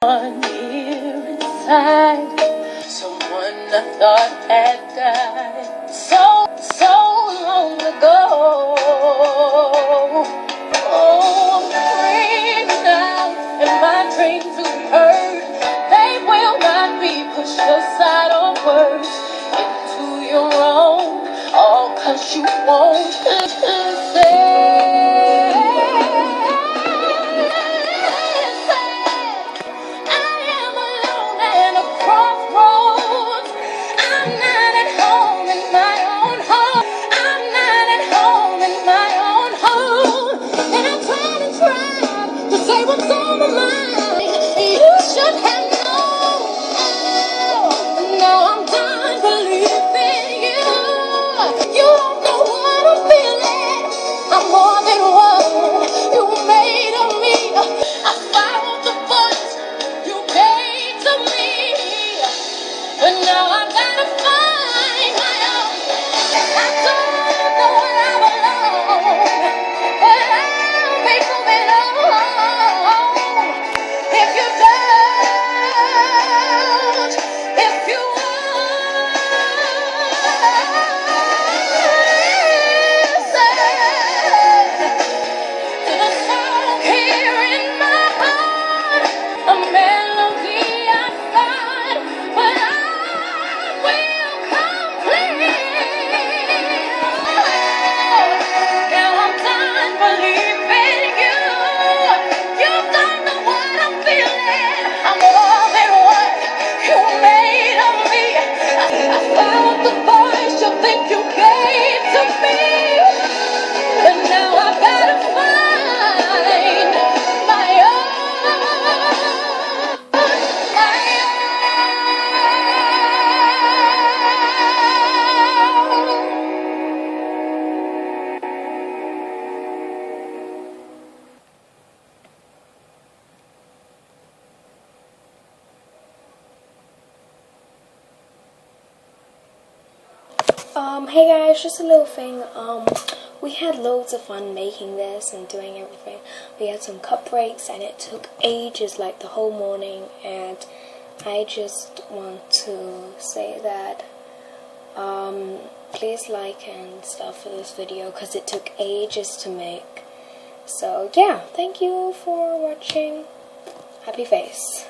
On here inside, someone I thought had died so long ago. Oh, I'm dreaming out, and my dreams will hurt. They will not be pushed aside or worse into your own, all 'cause you won't listen. Hey guys, just a little thing. We had loads of fun making this and doing everything. We had some cup breaks and it took ages, like the whole morning, and I just want to say that please like and stuff for this video because it took ages to make. So yeah, thank you for watching. Happy face.